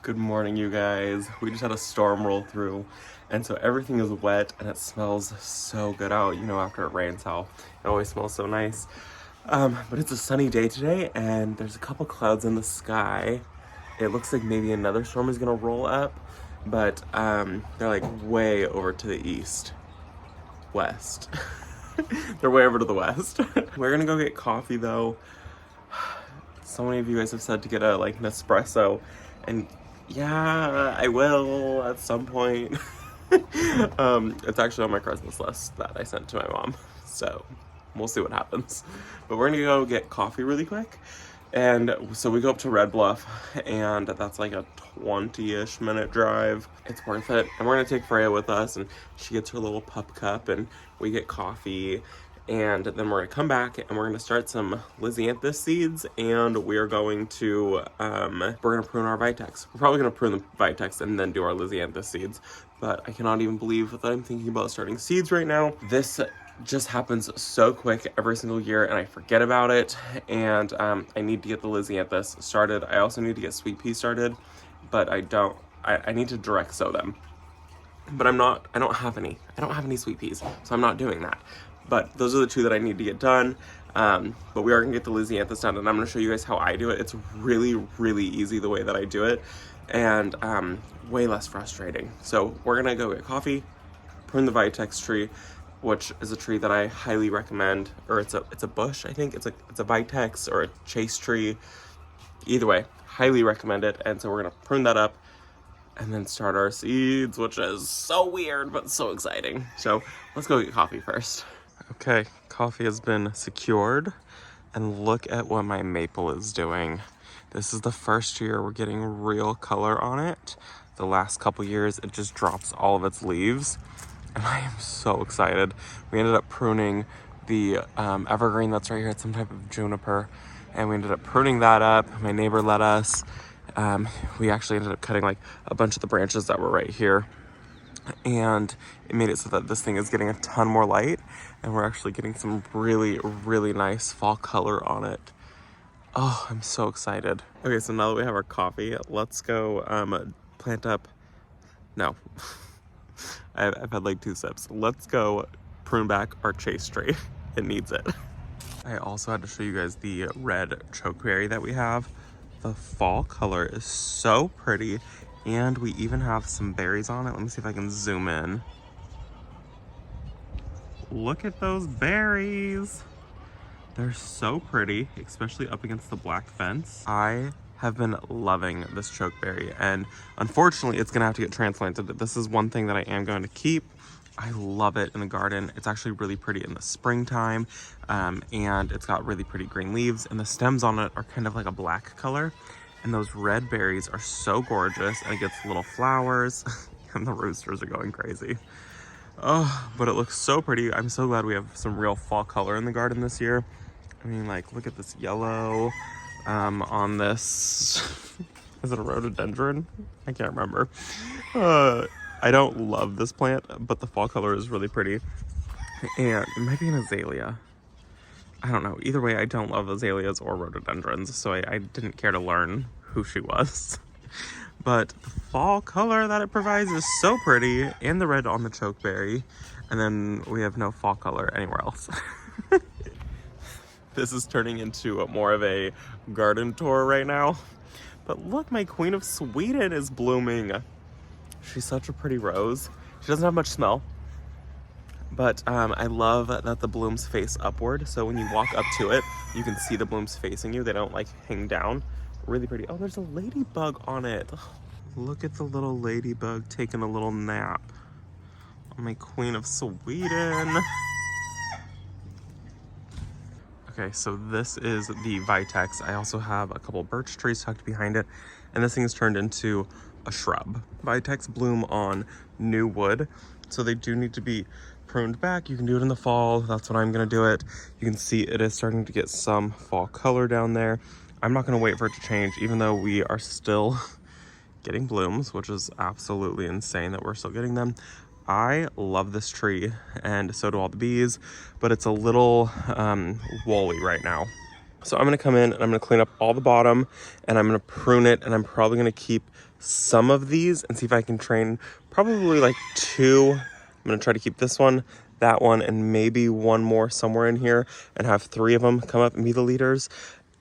Good morning, you guys. We just had a storm roll through, and so everything is wet and it smells so good out. You know, after it rains, how it always smells so nice. But it's a sunny day today, and there's a couple clouds in the sky. It looks like maybe another storm is gonna roll up, but they're like way over to the west. They're way over to the west. We're gonna go get coffee though. So many of you guys have said to get a like Nespresso, and yeah, I will at some point. It's actually on my Christmas list that I sent to my mom, so we'll see what happens. But we're gonna go get coffee really quick, and so we go up to Red Bluff, and that's like a 20-ish minute drive. It's worth it, and we're gonna take Freya with us, and she gets her little pup cup, and we get coffee. And then we're gonna come back and we're gonna start some Lisianthus seeds, and we're going to we're gonna prune our Vitex. We're probably gonna prune the Vitex and then do our Lisianthus seeds, but I cannot even believe that I'm thinking about starting seeds right now. This just happens so quick every single year, and I forget about it. And I need to get the Lisianthus started. I also need to get sweet pea started, but I need to direct sow them. But I don't have any sweet peas, so I'm not doing that. But those are the two that I need to get done. But we are gonna get the Lisianthus done, and I'm gonna show you guys how I do it. It's really, really easy the way that I do it, and way less frustrating. So we're gonna go get coffee, prune the Vitex tree, which is a tree that I highly recommend, or it's a bush, I think. It's a Vitex or a chase tree. Either way, highly recommend it. And so we're gonna prune that up and then start our seeds, which is so weird, but so exciting. So let's go get coffee first. Okay, coffee has been secured, and look at what my maple is doing. This is the first year we're getting real color on it. The last couple years, it just drops all of its leaves, and I am so excited. We ended up pruning the evergreen that's right here. It's some type of juniper, and we ended up pruning that up. My neighbor let us. We actually ended up cutting like a bunch of the branches that were right here, and it made it so that this thing is getting a ton more light, and we're actually getting some really, really nice fall color on it. Oh, I'm so excited. Okay, so now that we have our coffee, let's go plant up. No, I've had like 2 sips. Let's go prune back our chase tree. It needs it. I also had to show you guys the red chokeberry that we have. The fall color is so pretty, and we even have some berries on it. Let me see if I can zoom in. Look at those berries. They're so pretty, especially up against the black fence. I have been loving this chokeberry, and unfortunately it's gonna have to get transplanted. This is one thing that I am going to keep. I love it in the garden. It's actually really pretty in the springtime, and it's got really pretty green leaves, and the stems on it are kind of like a black color, and those red berries are so gorgeous, and it gets little flowers, and the roosters are going crazy. Oh, but it looks so pretty. I'm so glad we have some real fall color in the garden this year. I mean, like, look at this yellow on this. Is it a rhododendron? I can't remember. I don't love this plant, but the fall color is really pretty. And it might be an azalea. I don't know. Either way, I don't love azaleas or rhododendrons, so I didn't care to learn who she was. But the fall color that it provides is so pretty, and the red on the chokeberry. And then we have no fall color anywhere else. This is turning into more of a garden tour right now. But look, my Queen of Sweden is blooming. She's such a pretty rose. She doesn't have much smell, but I love that the blooms face upward. So when you walk up to it, you can see the blooms facing you. They don't like hang down. Really pretty. Oh, there's a ladybug on it. Oh, look at the little ladybug taking a little nap on my Queen of Sweden. Okay, so this is the Vitex. I also have a couple birch trees tucked behind it, and this thing is turned into a shrub. Vitex bloom on new wood, so they do need to be pruned back. You can do it in the fall. That's when I'm gonna do it. You can see it is starting to get some fall color down there. I'm not gonna wait for it to change, even though we are still getting blooms, which is absolutely insane that we're still getting them. I love this tree, and so do all the bees, but it's a little woolly right now. So I'm gonna come in and I'm gonna clean up all the bottom and I'm gonna prune it, and I'm probably gonna keep some of these and see if I can train probably like 2. I'm gonna try to keep this one, that one, and maybe one more somewhere in here, and have 3 of them come up and be the leaders.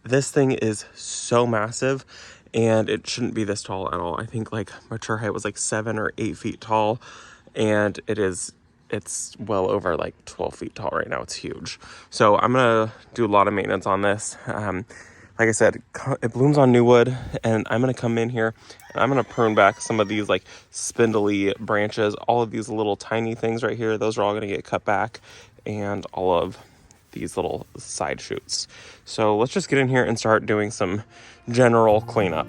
This thing is so massive, and it shouldn't be this tall at all. I think like mature height was like 7 or 8 feet tall, and it's well over like 12 feet tall right now. It's huge. So I'm gonna do a lot of maintenance on this. Like I said, it blooms on new wood, and I'm gonna come in here and I'm gonna prune back some of these like spindly branches. All of these little tiny things right here, those are all gonna get cut back, and all of these little side shoots. So let's just get in here and start doing some general cleanup.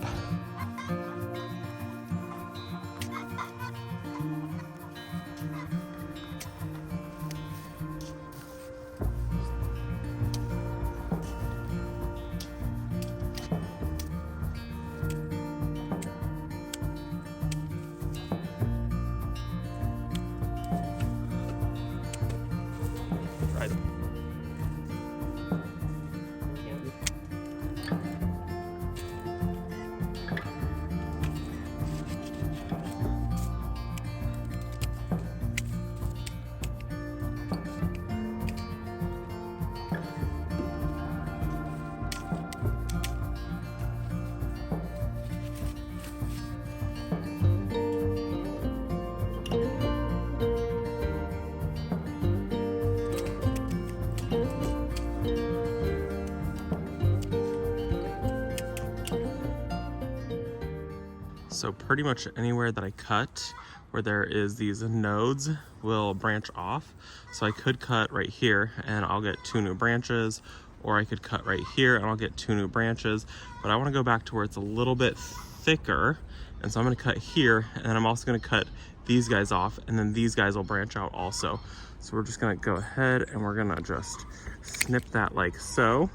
So pretty much anywhere that I cut where there is these nodes will branch off. So I could cut right here and I'll get 2 new branches, or I could cut right here and I'll get 2 new branches, but I want to go back to where it's a little bit thicker. And so I'm going to cut here, and then I'm also going to cut these guys off, and then these guys will branch out also. So we're just going to go ahead and we're going to just snip that like so.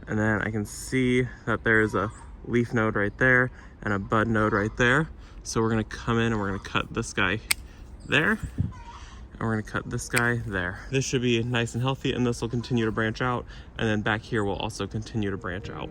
And then I can see that there's a leaf node right there and a bud node right there. So we're gonna come in and we're gonna cut this guy there, and we're gonna cut this guy there. This should be nice and healthy, and this will continue to branch out, and then back here will also continue to branch out.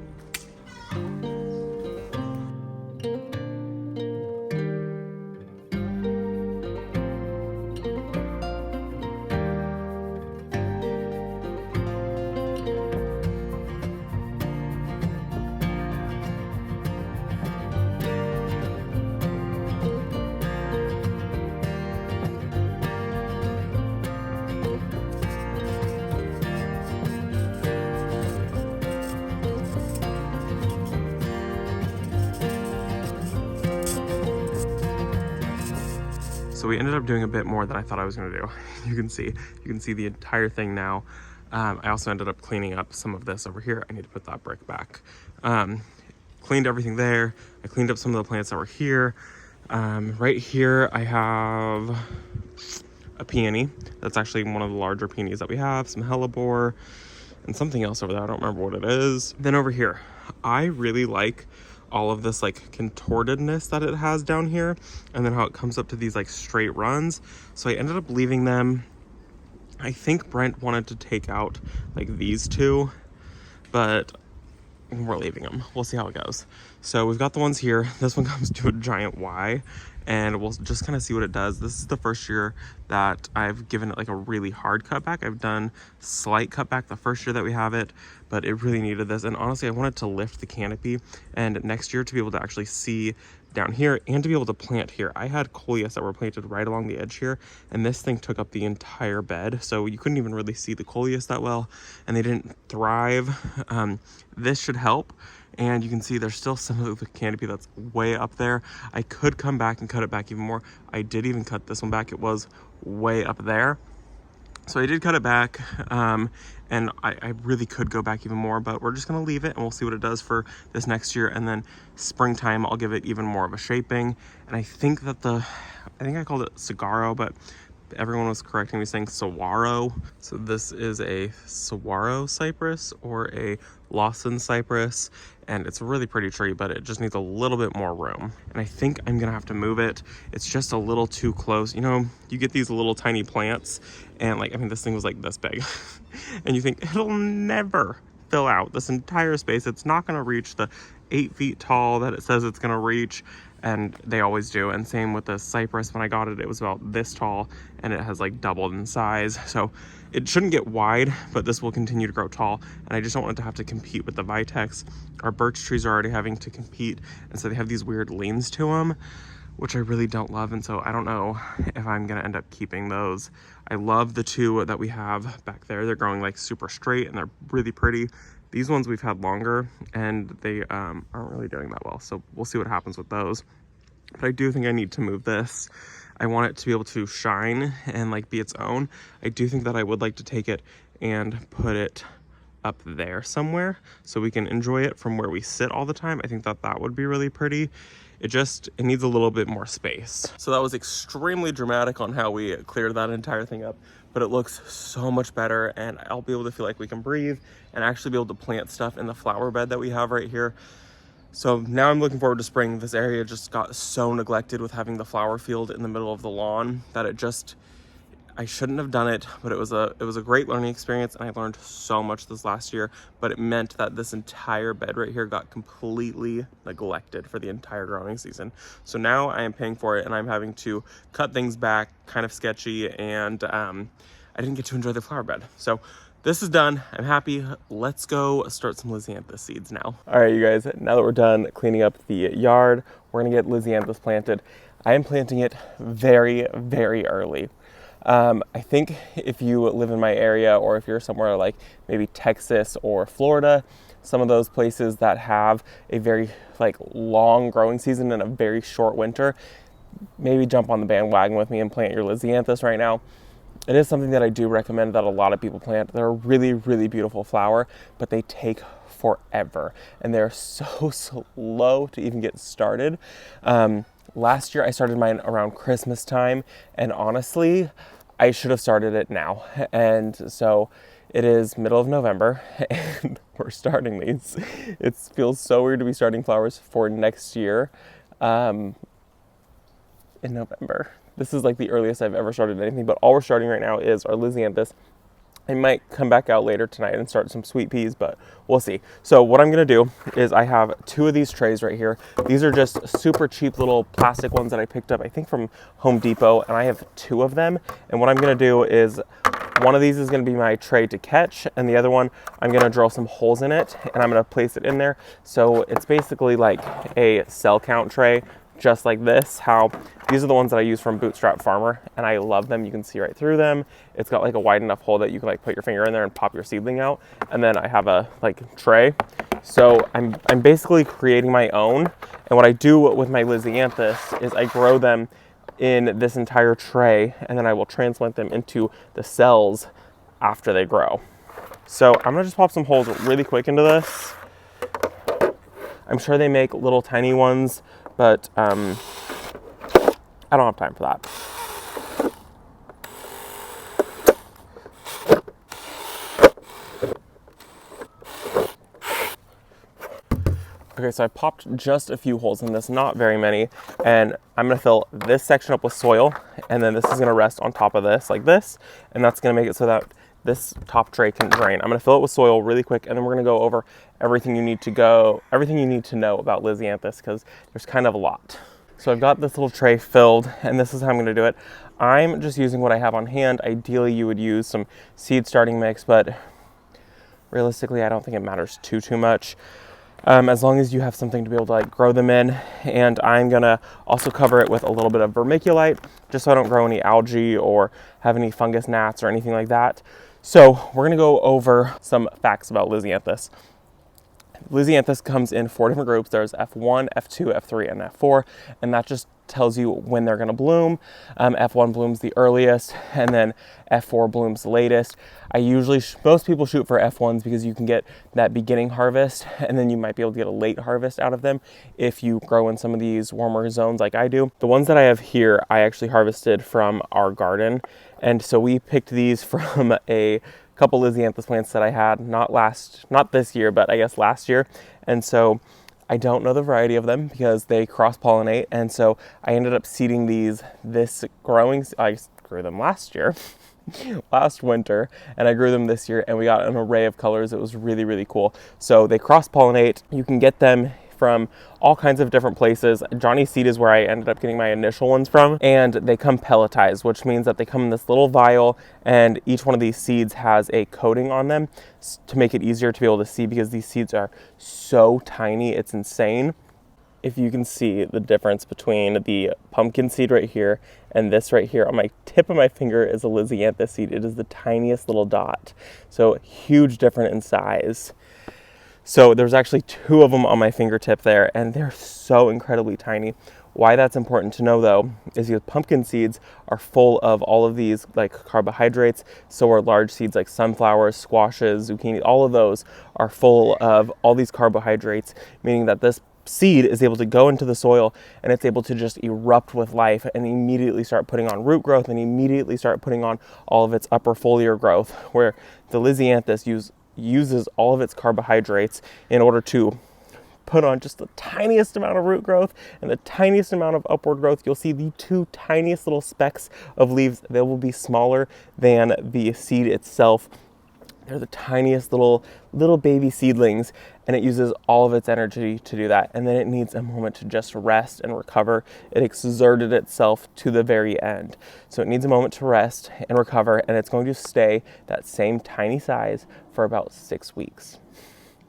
So we ended up doing a bit more than I thought I was gonna do. You can see the entire thing now. I also ended up cleaning up some of this over here. I need to put that brick back. Cleaned everything there. I cleaned up some of the plants that were here. Right here I have a peony. That's actually one of the larger peonies that we have. Some hellebore and something else over there. I don't remember what it is. Then over here, I really like all of this like contortedness that it has down here, and then how it comes up to these like straight runs. So I ended up leaving them. I think Brent wanted to take out like these 2, but we're leaving them. We'll see how it goes. So we've got the ones here. This one comes to a giant Y, and we'll just kind of see what it does. This is the first year that I've given it like a really hard cutback. I've done slight cutback the first year that we have it, but it really needed this. And honestly, I wanted to lift the canopy, and next year to be able to actually see down here and to be able to plant here. I had coleus that were planted right along the edge here, and this thing took up the entire bed, so you couldn't even really see the coleus that well, and they didn't thrive. This should help. And you can see there's still some of the canopy that's way up there. I could come back and cut it back even more. I did even cut this one back. It was way up there. So I did cut it back, and I really could go back even more, but we're just gonna leave it and we'll see what it does for this next year. And then springtime, I'll give it even more of a shaping. And I think that I think I called it Saguaro, but everyone was correcting me saying saguaro. So this is a saguaro cypress or a Lawson cypress, and it's a really pretty tree, but it just needs a little bit more room. And I think I'm gonna have to move it. It's just a little too close. You know, you get these little tiny plants, and like, I mean, this thing was like this big, and you think it'll never fill out this entire space. It's not going to reach the 8 feet tall that it says it's going to reach, and they always do. And same with the cypress. When I got it, it was about this tall, and it has like doubled in size. So it shouldn't get wide, but this will continue to grow tall, and I just don't want it to have to compete with the Vitex. Our birch trees are already having to compete, and so they have these weird leans to them, which I really don't love, and so I don't know if I'm gonna end up keeping those. I love the two that we have back there. They're growing like super straight, and they're really pretty. These ones we've had longer, and they aren't really doing that well, so we'll see what happens with those. But I do think I need to move this. I want it to be able to shine and like be its own. I do think that I would like to take it and put it up there somewhere so we can enjoy it from where we sit all the time. I think that that would be really pretty. It needs a little bit more space. So that was extremely dramatic on how we cleared that entire thing up, but it looks so much better, and I'll be able to feel like we can breathe and actually be able to plant stuff in the flower bed that we have right here. So now I'm looking forward to spring. This area just got so neglected with having the flower field in the middle of the lawn that I shouldn't have done it, but it was a great learning experience, and I learned so much this last year. But it meant that this entire bed right here got completely neglected for the entire growing season. So now I am paying for it, and I'm having to cut things back, kind of sketchy, and I didn't get to enjoy the flower bed. So this is done. I'm happy. Let's go start some Lisianthus seeds now. All right, you guys, now that we're done cleaning up the yard, we're gonna get Lisianthus planted. I am planting it very, very early. I think if you live in my area, or if you're somewhere like maybe Texas or Florida, some of those places that have a very like long growing season and a very short winter, maybe jump on the bandwagon with me and plant your Lisianthus right now. It is something that I do recommend that a lot of people plant. They're a really, really beautiful flower, but they take forever, and they're so slow to even get started. Last year I started mine around Christmas time, and honestly, I should have started it now. And so it is middle of November, and we're starting these. It feels so weird to be starting flowers for next year in November. This is like the earliest I've ever started anything, but all we're starting right now is our Lisianthus. I might come back out later tonight and start some sweet peas, but we'll see. So what I'm gonna do is I have 2 of these trays right here. These are just super cheap little plastic ones that I picked up, I think from Home Depot, and I have 2 of them. And what I'm gonna do is, one of these is gonna be my tray to catch, and the other one, I'm gonna drill some holes in it, and I'm gonna place it in there. So it's basically like a cell count tray, just like this. These are the ones that I use from Bootstrap Farmer, and I love them. You can see right through them. It's got like a wide enough hole that you can like put your finger in there and pop your seedling out. And then I have a like tray. So I'm basically creating my own. And what I do with my Lisianthus is I grow them in this entire tray, and then I will transplant them into the cells after they grow. So I'm gonna just pop some holes really quick into this. I'm sure they make little tiny ones, but I don't have time for that. Okay, so I popped just a few holes in this, not very many, and I'm gonna fill this section up with soil, and then this is gonna rest on top of this like this, and that's gonna make it so that this top tray can drain. I'm gonna fill it with soil really quick, and then we're gonna go over everything you need to know about Lisianthus, because there's kind of a lot. So I've got this little tray filled, and this is how I'm gonna do it. I'm just using what I have on hand. Ideally, you would use some seed starting mix, but realistically, I don't think it matters too much. As long as you have something to be able to like grow them in. And I'm gonna also cover it with a little bit of vermiculite, just so I don't grow any algae or have any fungus gnats or anything like that. So we're gonna go over some facts about Lisianthus. Lisianthus comes in 4 different groups. There's F1, F2, F3, and F4, and that just tells you when they're going to bloom. F1 blooms the earliest, and then F4 blooms the latest. Most people shoot for F1s because you can get that beginning harvest, and then you might be able to get a late harvest out of them if you grow in some of these warmer zones like I do. The ones that I have here, I actually harvested from our garden, and so we picked these from a couple Lisianthus plants that I had, not this year, but I guess last year. And so I don't know the variety of them because they cross-pollinate. And so I ended up seeding these I grew them last year. last winter, and I grew them this year, and we got an array of colors. It was really, really cool. So they cross-pollinate. You can get them from all kinds of different places. Johnny Seed is where I ended up getting my initial ones from, and they come pelletized, which means that they come in this little vial, and each one of these seeds has a coating on them to make it easier to be able to see, because these seeds are so tiny, it's insane. If you can see the difference between the pumpkin seed right here and this right here, on my tip of my finger is a Lisianthus seed. It is the tiniest little dot, so huge difference in size. So there's actually 2 of them on my fingertip there, and they're so incredibly tiny. Why that's important to know, though, is because pumpkin seeds are full of all of these like carbohydrates. So are large seeds like sunflowers, squashes, zucchini. All of those are full of all these carbohydrates, meaning that this seed is able to go into the soil and it's able to just erupt with life and immediately start putting on root growth and immediately start putting on all of its upper foliar growth, where the Lisianthus uses all of its carbohydrates in order to put on just the tiniest amount of root growth and the tiniest amount of upward growth. You'll see the 2 tiniest little specks of leaves. They will be smaller than the seed itself. They're the tiniest little baby seedlings, and it uses all of its energy to do that. And then it needs a moment to just rest and recover. It exerted itself to the very end. So it needs a moment to rest and recover, and it's going to stay that same tiny size for about 6 weeks.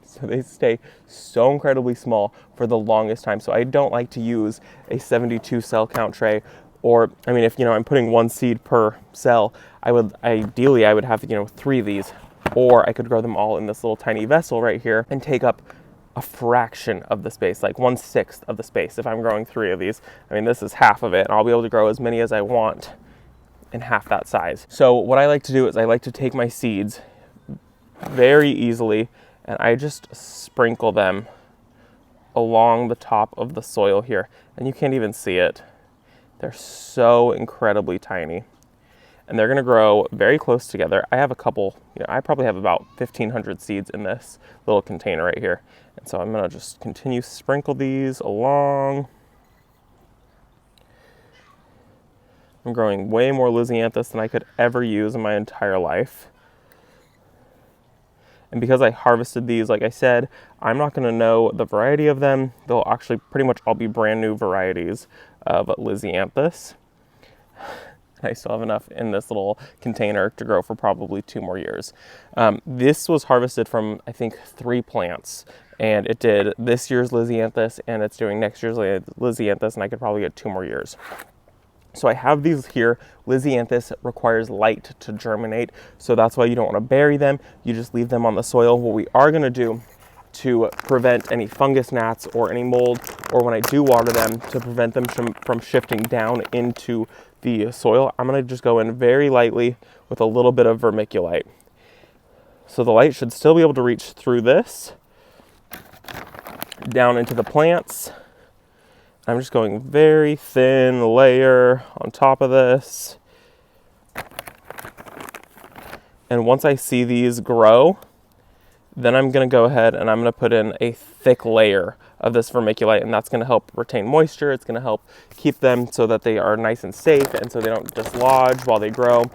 So they stay so incredibly small for the longest time. So I don't like to use a 72 cell count tray, or, I mean, if, I'm putting 1 seed per cell, I would have, 3 of these. Or I could grow them all in this little tiny vessel right here and take up a fraction of the space, like 1/6 of the space. If I'm growing 3 of these, I mean, this is half of it, and I'll be able to grow as many as I want in half that size. So what I like to do is I like to take my seeds very easily and I just sprinkle them along the top of the soil here. And you can't even see it. They're so incredibly tiny. And they're gonna grow very close together. I have a couple, I probably have about 1,500 seeds in this little container right here. And so I'm gonna just continue to sprinkle these along. I'm growing way more Lisianthus than I could ever use in my entire life. And because I harvested these, like I said, I'm not gonna know the variety of them. They'll actually pretty much all be brand new varieties of Lisianthus. I still have enough in this little container to grow for probably 2 more years. This was harvested from, I think, 3 plants. And it did this year's Lisianthus, and it's doing next year's Lisianthus, and I could probably get 2 more years. So I have these here. Lisianthus requires light to germinate, so that's why you don't want to bury them. You just leave them on the soil. What we are going to do to prevent any fungus gnats or any mold, or when I do water them, to prevent them from shifting down into the soil, I'm going to just go in very lightly with a little bit of vermiculite. So the light should still be able to reach through this down into the plants. I'm just going very thin layer on top of this. And once I see these grow, then I'm going to go ahead and I'm going to put in a thick layer of this vermiculite, and that's going to help retain moisture. It's going to help keep them so that they are nice and safe and so they don't dislodge while they grow.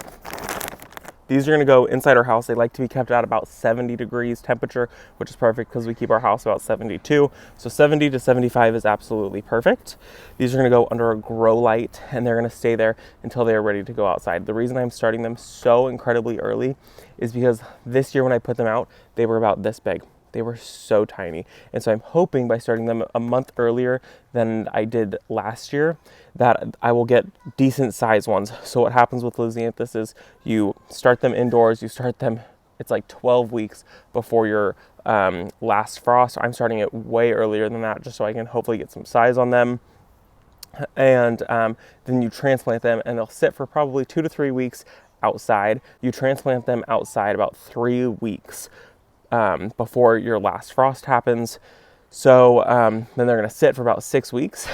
These are going to go inside our house. They like to be kept at about 70 degrees temperature, which is perfect because we keep our house about 72. So 70 to 75 is absolutely perfect. These are going to go under a grow light, and they're going to stay there until they are ready to go outside. The reason I'm starting them so incredibly early is because this year when I put them out, they were about this big. They were so tiny. And so I'm hoping by starting them a month earlier than I did last year that I will get decent sized ones. So what happens with Lisianthus is you start them indoors, it's like 12 weeks before your last frost. I'm starting it way earlier than that just so I can hopefully get some size on them. And then you transplant them, and they'll sit for probably 2 to 3 weeks outside. You transplant them outside about 3 weeks before your last frost happens. So then they're going to sit for about 6 weeks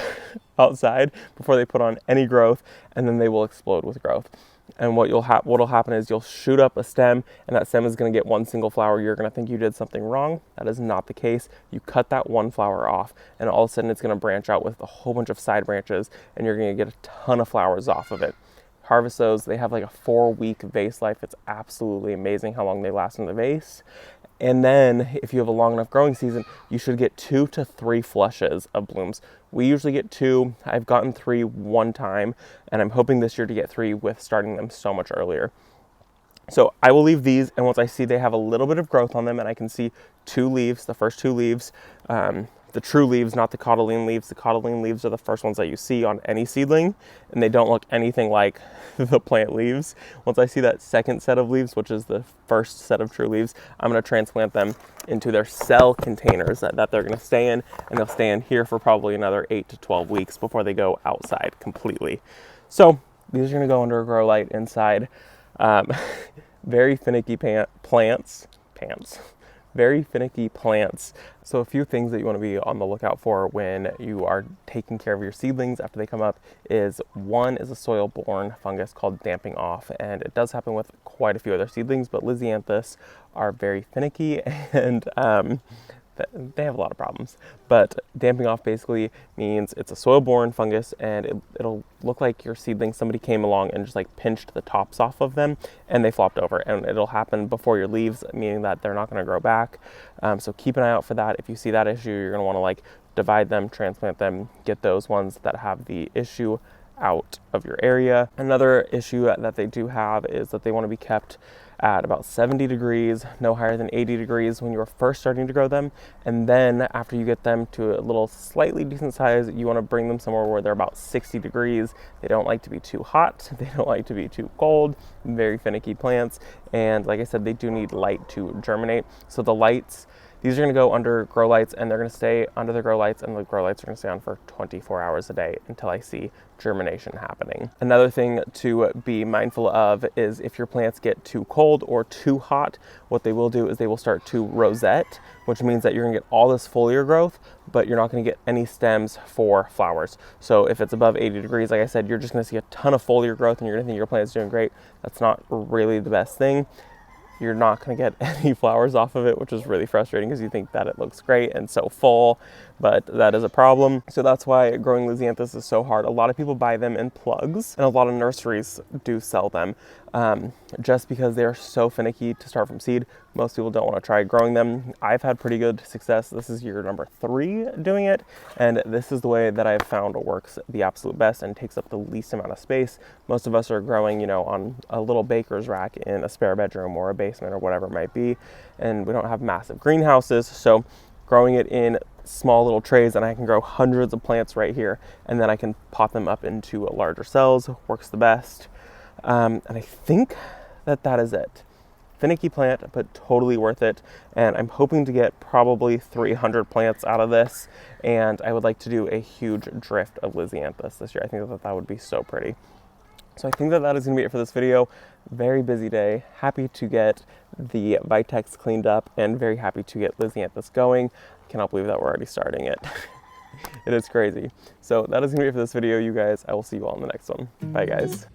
outside before they put on any growth, and then they will explode with growth. And what'll happen is you'll shoot up a stem, and that stem is going to get 1 single flower. You're going to think you did something wrong. That is not the case. You cut that 1 flower off, and all of a sudden it's going to branch out with a whole bunch of side branches, and you're going to get a ton of flowers off of it. harvest those. They have like a 4-week vase life. It's absolutely amazing how long they last in the vase. And then if you have a long enough growing season, you should get 2 to 3 flushes of blooms. We usually get 2. I've gotten 3 one time, and I'm hoping this year to get 3 with starting them so much earlier. So I will leave these, and once I see they have a little bit of growth on them and I can see 2 leaves, the first 2 leaves, the true leaves, not the cotyledon leaves. The cotyledon leaves are the first ones that you see on any seedling, and they don't look anything like the plant leaves. Once I see that second set of leaves, which is the first set of true leaves, I'm going to transplant them into their cell containers that they're going to stay in, and they'll stay in here for probably another 8 to 12 weeks before they go outside completely. So these are going to go under a grow light inside. Very finicky plants. Very finicky plants. So a few things that you want to be on the lookout for when you are taking care of your seedlings after they come up is, one is a soil-borne fungus called damping off, and it does happen with quite a few other seedlings, but Lisianthus are very finicky, and they have a lot of problems. But damping off basically means it's a soil-borne fungus, and it'll look like your seedling, somebody came along and just like pinched the tops off of them and they flopped over, and it'll happen before your leaves, meaning that they're not going to grow back. So keep an eye out for that. If you see that issue, you're going to want to like divide them, transplant them, get those ones that have the issue out of your area. Another issue that they do have is that they want to be kept at about 70 degrees, no higher than 80 degrees when you're first starting to grow them. And then after you get them to a little slightly decent size, you want to bring them somewhere where they're about 60 degrees. They don't like to be too hot. They don't like to be too cold. Very finicky plants. And like I said, they do need light to germinate. So the lights, these are going to go under grow lights, and they're going to stay under the grow lights, and the grow lights are going to stay on for 24 hours a day until I see germination happening. Another thing to be mindful of is if your plants get too cold or too hot, what they will do is they will start to rosette, which means that you're going to get all this foliar growth, but you're not going to get any stems for flowers. So if it's above 80 degrees, like I said, you're just going to see a ton of foliar growth, and you're going to think your plant's doing great. That's not really the best thing. You're not going to get any flowers off of it, which is really frustrating because you think that it looks great and so full, but that is a problem. So that's why growing Lisianthus is so hard. A lot of people buy them in plugs, and a lot of nurseries do sell them just because they're so finicky to start from seed. Most people don't want to try growing them. I've had pretty good success. This is year number 3 doing it, and this is the way that I've found works the absolute best and takes up the least amount of space. Most of us are growing, you know, on a little baker's rack in a spare bedroom or a basement or whatever it might be, and we don't have massive greenhouses, so growing it in small little trays, and I can grow hundreds of plants right here, and then I can pot them up into larger cells, works the best. And I think that is it. Finicky plant, but totally worth it. And I'm hoping to get probably 300 plants out of this. And I would like to do a huge drift of Lisianthus this year. I think that would be so pretty. So I think that is going to be it for this video. Very busy day. Happy to get the Vitex cleaned up and very happy to get Lisianthus going. I cannot believe that we're already starting it. It is crazy. So that is going to be it for this video, you guys. I will see you all in the next one. Bye, guys.